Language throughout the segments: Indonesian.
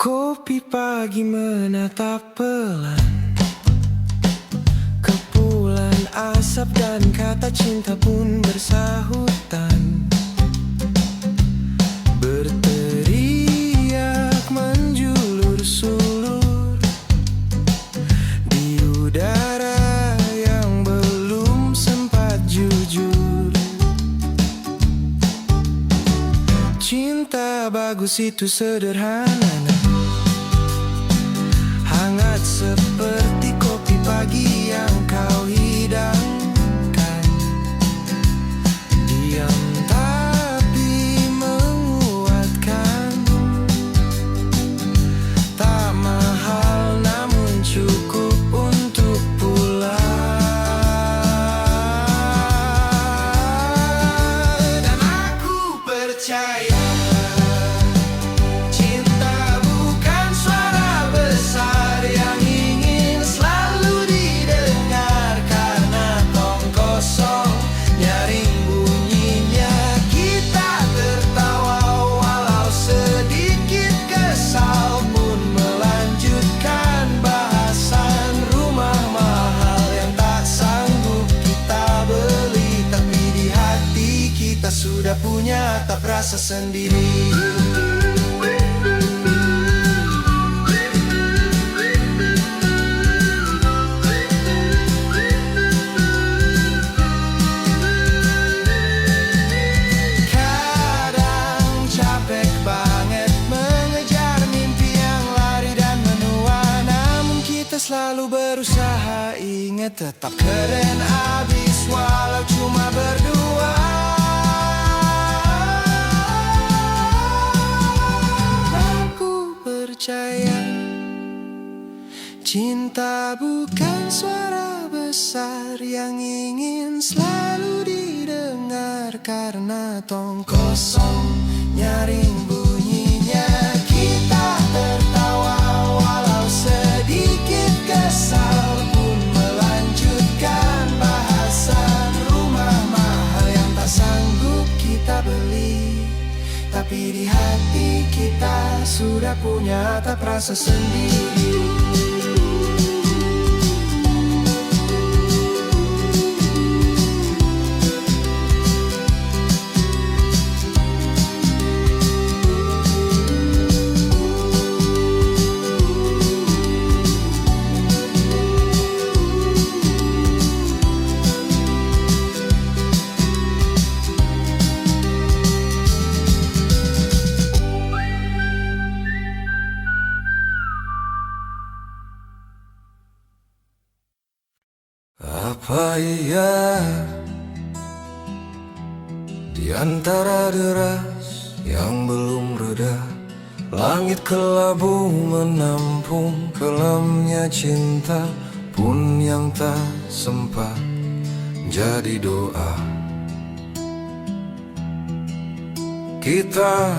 Kopi pagi menatap pelan, kepulan asap dan kata cinta pun bersahutan. Berteriak menjulur sulur di udara yang belum sempat jujur. Cinta bagus itu sederhana, hangat seperti kopi pagi yang kau hidangkan. Diam tapi menguatkan, tak mahal namun cukup untuk pulang. Dan aku percaya sudah punya tak rasa sendiri. Kadang capek banget mengejar mimpi yang lari dan menua, namun kita selalu berusaha ingat tetap keren abis walau cuma berdua. Percaya cinta bukan suara besar yang ingin selalu didengar, karena tong kosong nyaring bunyinya. Kita tertawa walau sedikit kesal pun melanjutkan bahasan rumah mahal yang tak sanggup kita beli, tapi di hati kita sudah punya tak rasa sendiri. Apa iya di antara deras yang belum reda, langit kelabu menampung kelamnya cinta pun yang tak sempat jadi doa. Kita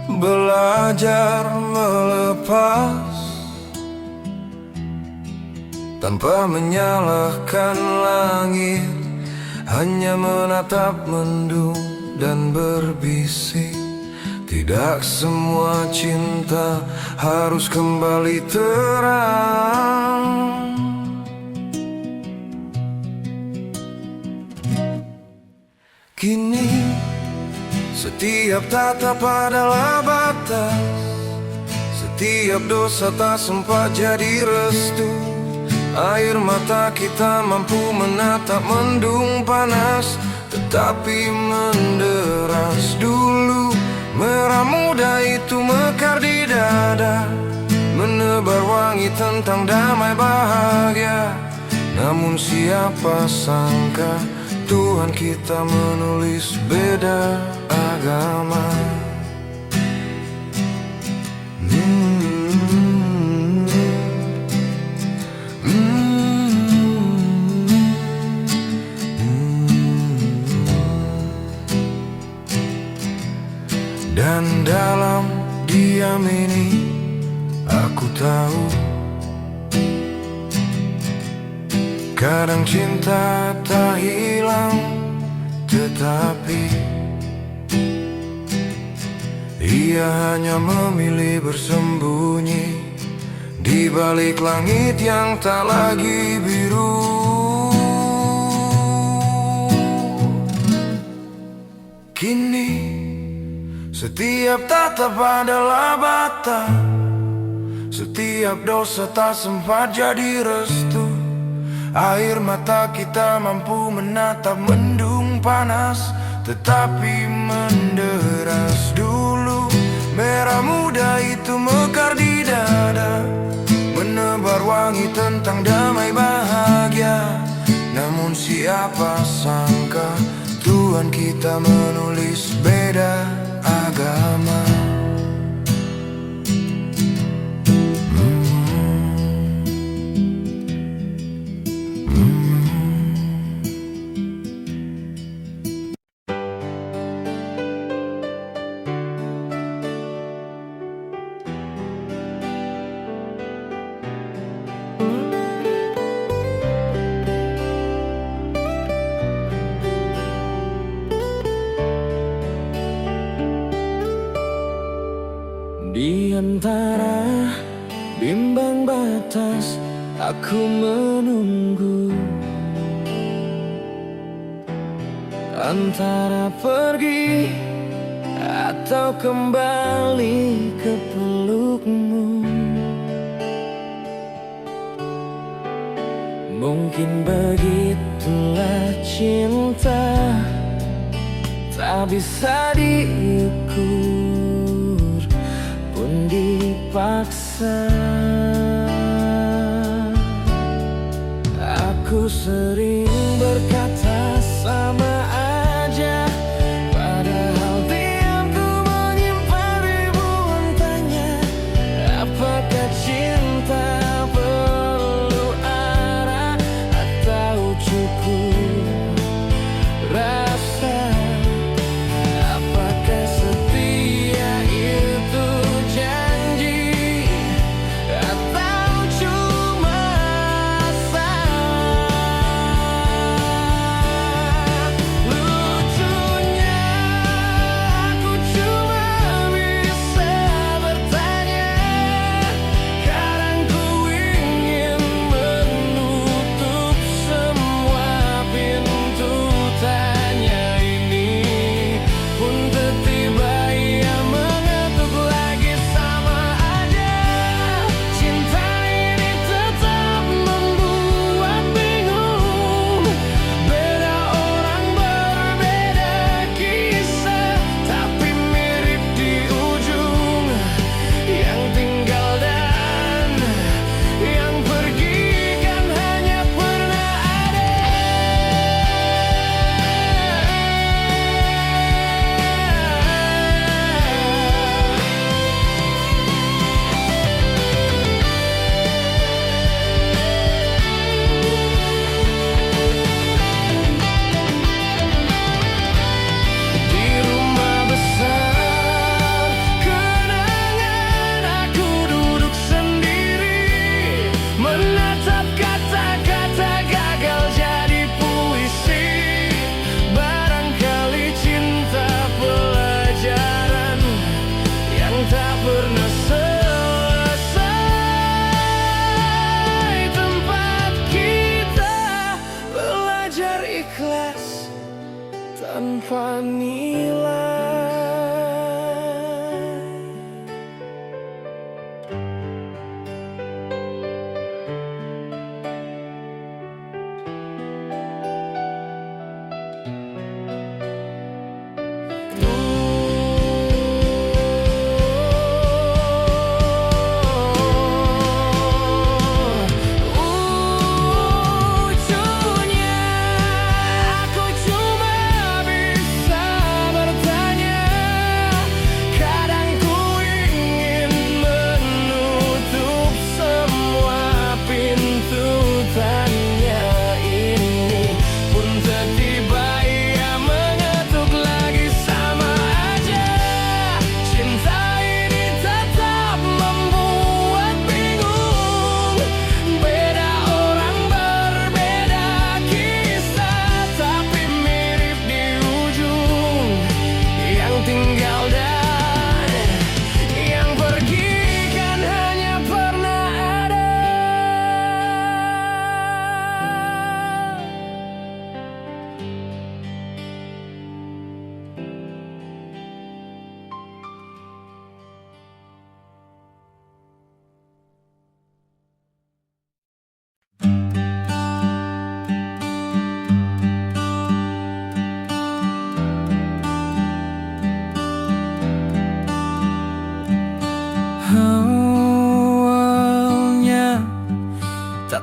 belajar melepas tanpa menyalahkan langit, hanya menatap mendung dan berbisik. Tidak semua cinta harus kembali terang. Kini setiap tatap adalah batas, setiap dosa tak sempat jadi restu. Air mata kita mampu menatap mendung panas, tetapi menderas dulu. Merah muda itu mekar di dada, menebar wangi tentang damai bahagia. Namun siapa sangka Tuhan kita menulis beda agama. Dan dalam diam ini aku tahu, kadang cinta tak hilang, tetapi Dia hanya memilih bersembunyi di balik langit yang tak lagi biru. Kini setiap tatap adalah bata, setiap dosa tak sempat jadi restu. Air mata kita mampu menatap mendung panas, tetapi menderas. Dulu merah muda itu mekar di dada, menebar wangi tentang damai bahagia. Namun siapa sangka Tuhan kita menulis beda agama. Di antara bimbang batas aku menunggu, antara pergi atau kembali ke pelukmu. Mungkin begitulah cinta, tak bisa diukur pun dipaksa. Aku sering berkata sama aja, padahal diamku menyimpan ribuan tanya. Apakah cinta perlu arah atau cukup rasa? Apakah setia itu janji atau cuma asa?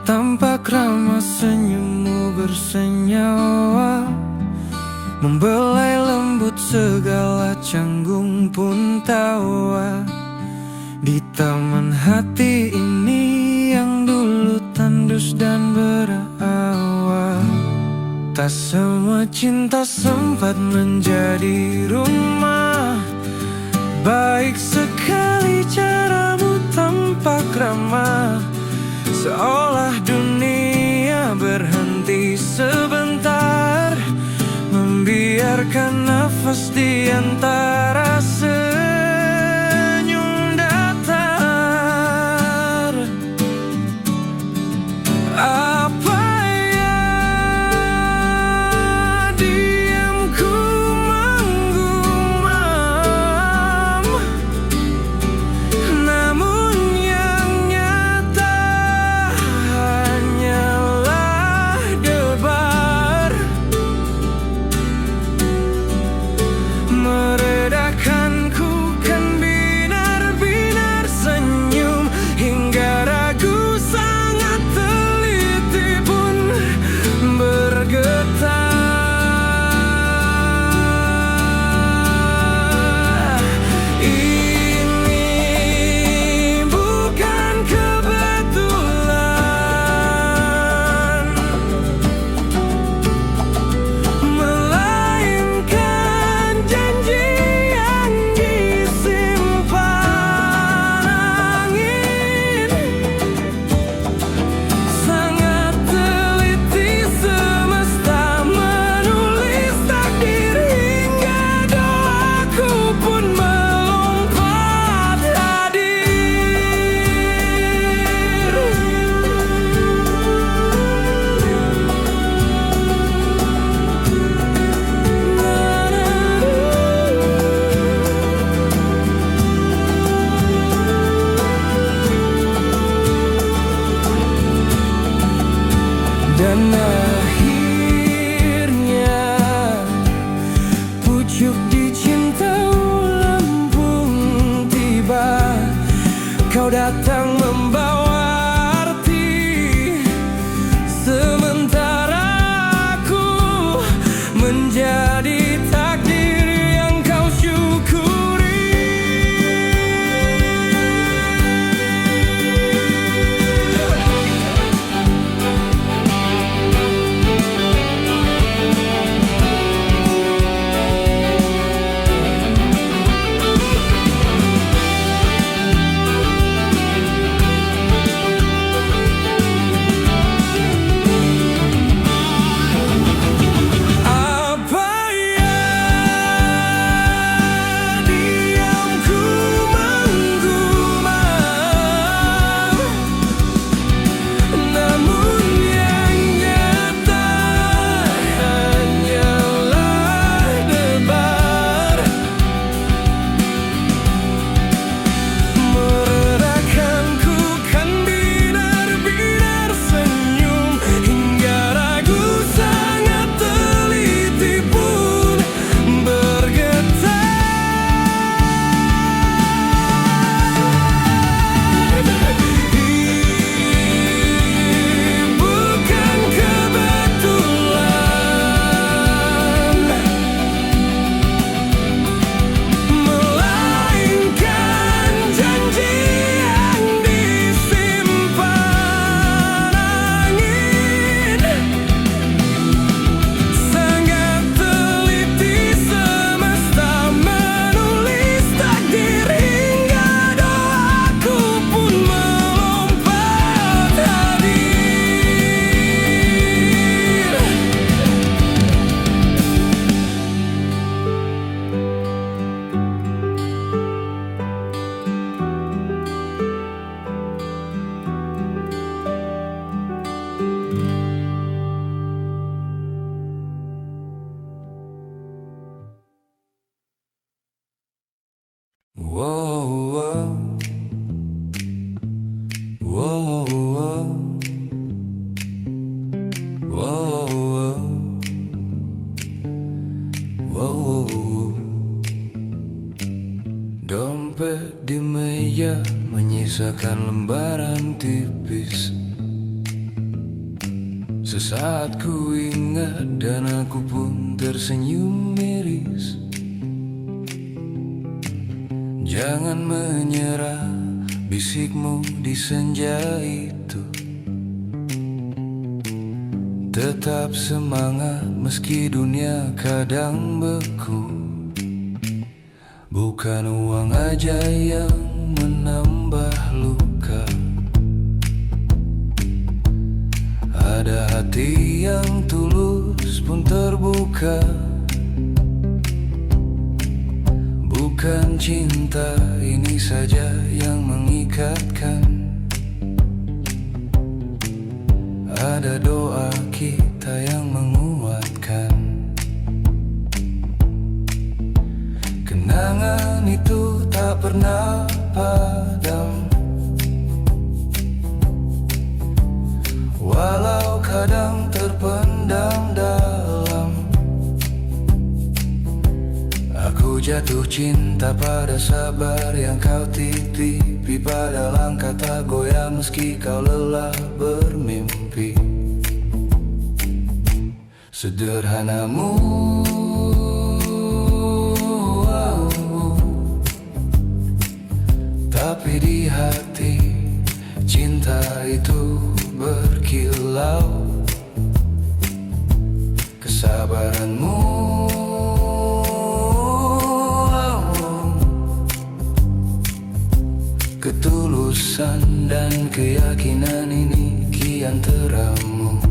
Tampak ramah senyummu bersenyawa, membelai lembut segala canggung pun tawa. Di taman hati ini yang dulu tandus dan berawal, tak semua cinta sempat menjadi rumah. Baik sekali caramu tampak ramah, seolah dunia berhenti sebentar, membiarkan nafas di antara senyum datar. Apa ya diamku menggumam, namun yang nyata hanyalah debar, meredakanku kan binar-binar senyum, hingga ragu sangat teliti pun bergetar. Ini bukan kebetulan, melainkan janji yang disimpan angin. Sangat teliti semesta menulis takdir, hingga doaku pun melompat hadir. Dan akhirnya pucuk di cintamu lambung tiba, kau datang membawa arti, sementara aku menjadi takdir yang kau syukuri. Apa ya diamku menggumam, namun yang nyata hanyalah debar, meredakanku kan binar-binar senyum, hingga ragu sangat teliti pun bergetar. Ini bukan kebetulan, melainkan janji yang disimpan angin. Sangat teliti semesta menulis takdir, hingga doaku pun melompat hadir. Wow, wow, wow, wow, wow, wow. Dompet di meja menyisakan lembaran tipis, Sesaat ku ingat dan aku pun tersenyum miris. Jangan menyerah, bisikmu di senja itu. Tetap semangat meski dunia kadang beku. Bukan uang aja yang menambah luka, ada hati yang tulus pun terbuka. Bukan cinta ini saja yang mengikatkan, ada doa kita yang menguatkan. Kenangan itu tak pernah padam, walau kadang terpendam dalam. Aku jatuh cinta pada sabar yang kau titipi, pada langkah tak goyah meski kau lelah bermimpi. Sederhanamu, tapi di hati cinta itu berkilau. Kesabaranmu, ketulusan dan keyakinan ini kian teramu.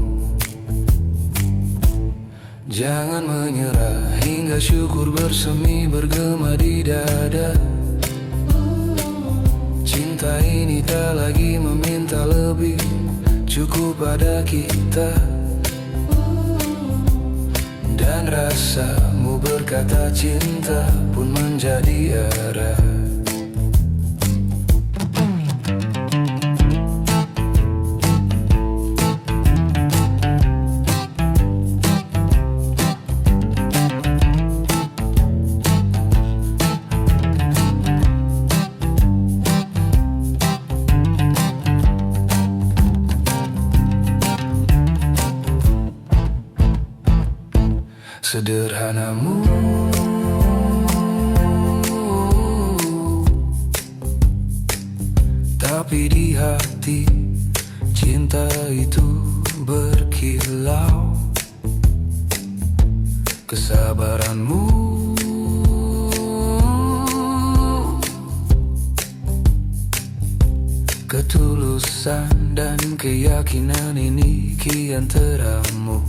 Jangan menyerah hingga syukur bersemi bergema di dada. Cinta ini tak lagi meminta lebih, cukup pada kita. Dan rasamu berkata cinta pun menjadi arah. Sederhanamu, tapi di hati cinta itu berkilau. Kesabaranmu, ketulusan dan keyakinan ini kian teramu.